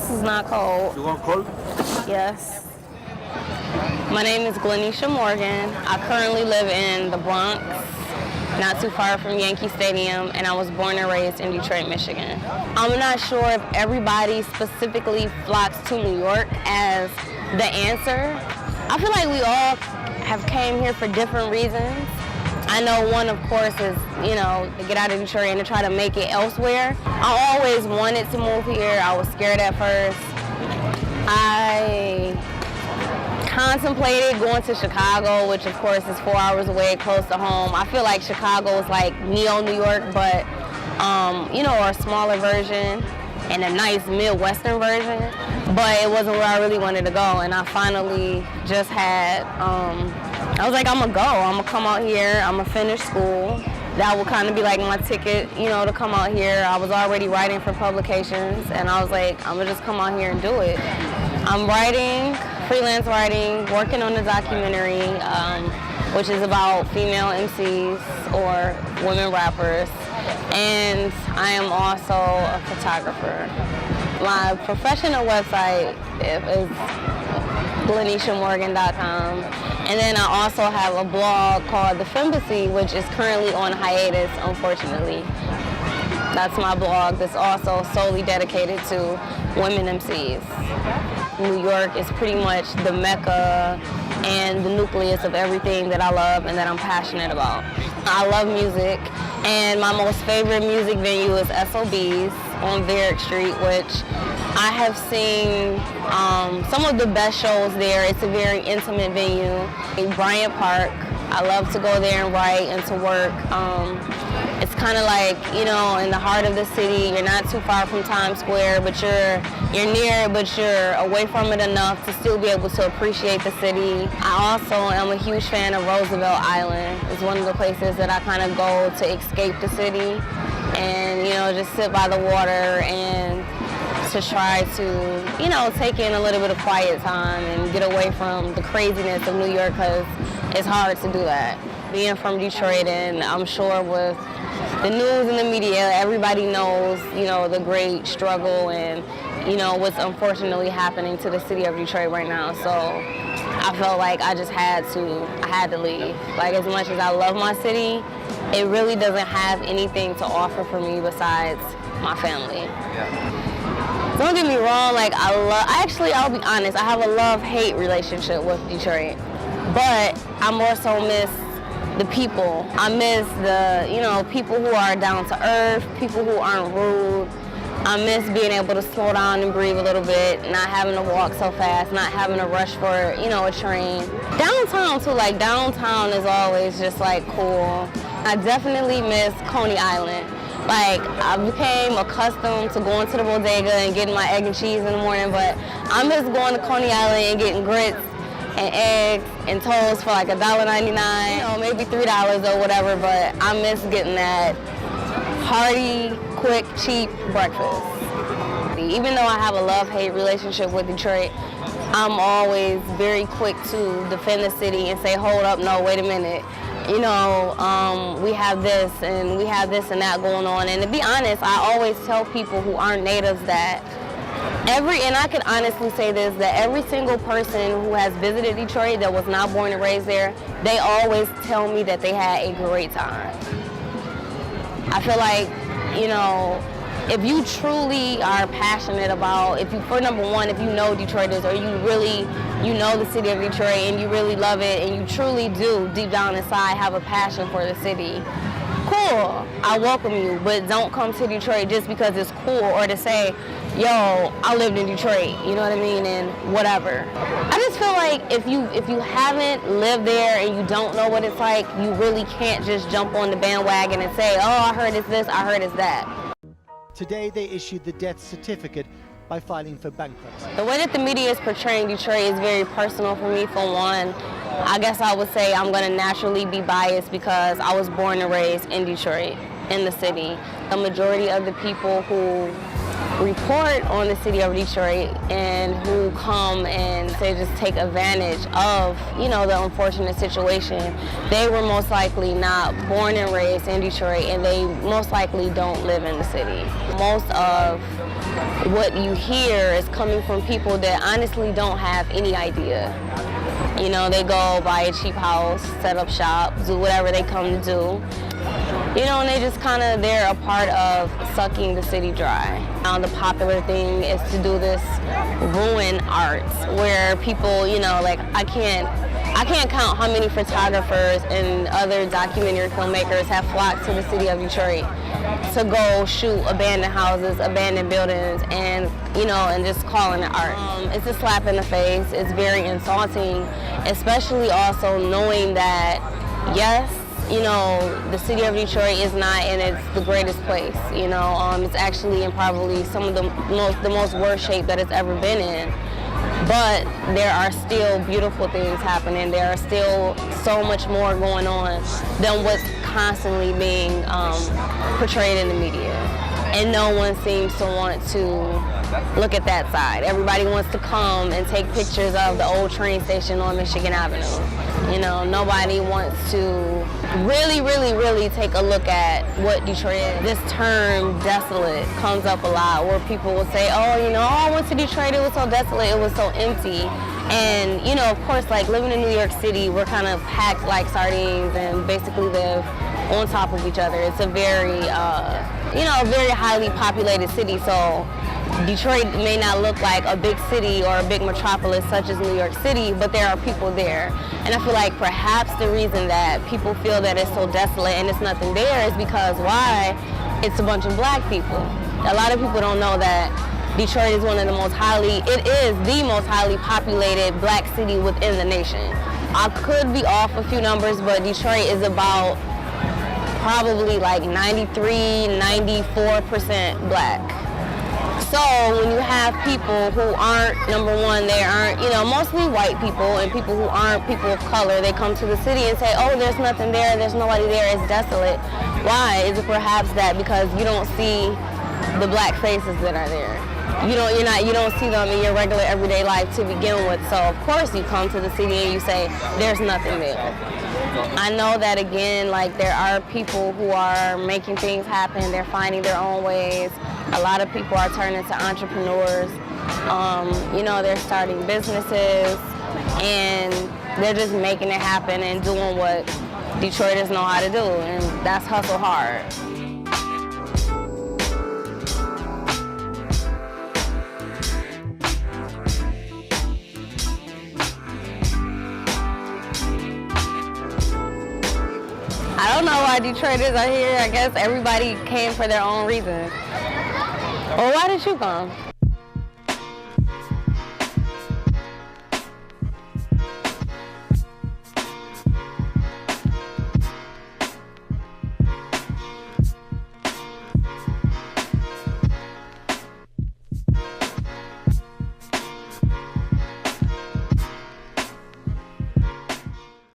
This is not cold. You want cold? Yes. My name is Glennisha Morgan. I currently live in the Bronx, not too far from Yankee Stadium, and I was born and raised in Detroit, Michigan. I'm not sure if everybody specifically flocks to New York as the answer. I feel like we all have came here for different reasons. I know one, of course, is, to get out of Detroit and to try to make it elsewhere. I always wanted to move here. I was scared at first. I contemplated going to Chicago, which of course is 4 hours away, close to home. I feel like Chicago is like neo-New York, but, a smaller version and a nice Midwestern version. But it wasn't where I really wanted to go, and I finally just had, I was like, I'm gonna go. I'm gonna come out here. I'm gonna finish school. That will kind of be like my ticket, to come out here. I was already writing for publications, and I was like, I'm gonna just come out here and do it. I'm writing, freelance writing, working on a documentary, which is about female MCs or women rappers, and I am also a photographer. My professional website is GlennishaMorgan.com. And then I also have a blog called The Fembassy, which is currently on hiatus, unfortunately. That's my blog that's also solely dedicated to women MCs. New York is pretty much the mecca and the nucleus of everything that I love and that I'm passionate about. I love music, and my most favorite music venue is SOB's on Varick Street, which I have seen some of the best shows there. It's a very intimate venue. In Bryant Park, I love to go there and write and to work. It's kind of like, in the heart of the city. You're not too far from Times Square, but you're near it, but you're away from it enough to still be able to appreciate the city. I also am a huge fan of Roosevelt Island. It's one of the places that I kind of go to escape the city and, just sit by the water and to try to, take in a little bit of quiet time and get away from the craziness of New York, because it's hard to do that. Being from Detroit, and I'm sure with the news and the media, everybody knows, the great struggle and, what's unfortunately happening to the city of Detroit right now. So I felt like I had to leave. Like, as much as I love my city, it really doesn't have anything to offer for me besides my family. Don't get me wrong, I'll be honest, I have a love-hate relationship with Detroit, but I more so miss the people. I miss the, people who are down to earth, people who aren't rude. I miss being able to slow down and breathe a little bit, not having to walk so fast, not having to rush for, a train. Downtown too, downtown is always just cool. I definitely miss Coney Island. I became accustomed to going to the bodega and getting my egg and cheese in the morning, but I miss going to Coney Island and getting grits and eggs and toast for $1.99, maybe $3 or whatever, but I miss getting that hearty, quick, cheap breakfast. Even though I have a love-hate relationship with Detroit, I'm always very quick to defend the city and say, hold up, no, wait a minute. We have this and we have this and that going on. And to be honest, I always tell people who aren't natives that and I can honestly say this, that every single person who has visited Detroit that was not born and raised there, they always tell me that they had a great time. I feel like, if you truly are passionate about, for number one, if you know Detroiters, or you really, the city of Detroit and you really love it and you truly do, deep down inside, have a passion for the city, cool, I welcome you, but don't come to Detroit just because it's cool or to say, yo, I lived in Detroit, you know what I mean, and whatever. I just feel like if you haven't lived there and you don't know what it's like, you really can't just jump on the bandwagon and say, oh, I heard it's this, I heard it's that. Today they issued the death certificate by filing for bankruptcy. The way that the media is portraying Detroit is very personal for me, for one. I guess I would say I'm going to naturally be biased because I was born and raised in Detroit, in the city. The majority of the people who report on the city of Detroit and who come and they just take advantage of, the unfortunate situation, they were most likely not born and raised in Detroit, and they most likely don't live in the city. Most of what you hear is coming from people that honestly don't have any idea. They go buy a cheap house, set up shop, do whatever they come to do. And they just they're a part of sucking the city dry. Now the popular thing is to do this ruin arts where people, I can't count how many photographers and other documentary filmmakers have flocked to the city of Detroit to go shoot abandoned houses, abandoned buildings, and and just calling it art. It's a slap in the face. It's very insulting, especially also knowing that, yes, the city of Detroit is not in the greatest place. It's actually in probably some of the most worst shape that it's ever been in. But there are still beautiful things happening. There are still so much more going on than what's constantly being portrayed in the media. And no one seems to want to look at that side. Everybody wants to come and take pictures of the old train station on Michigan Avenue. Nobody wants to really take a look at what Detroit is. This term, desolate, comes up a lot where people will say, I went to Detroit, it was so desolate, it was so empty. And, of course, living in New York City, we're kind of packed like sardines and basically live on top of each other. It's a very, very highly populated city, so Detroit may not look like a big city or a big metropolis such as New York City, but there are people there. And I feel like perhaps the reason that people feel that it's so desolate and it's nothing there is because why? It's a bunch of black people. A lot of people don't know that Detroit is it is the most highly populated black city within the nation. I could be off a few numbers, but Detroit is about probably 93, 94% black. So when you have people who aren't, number one, they aren't, mostly white people and people who aren't people of color, they come to the city and say, there's nothing there, there's nobody there, it's desolate. Why? Is it perhaps that because you don't see the black faces that are there? You don't see them in your regular everyday life to begin with. So of course you come to the city and you say, there's nothing there. I know that again, there are people who are making things happen, they're finding their own ways. A lot of people are turning to entrepreneurs. They're starting businesses and they're just making it happen and doing what Detroiters know how to do, and that's hustle hard. I don't know why Detroiters are here. I guess everybody came for their own reasons. Well, why did you come?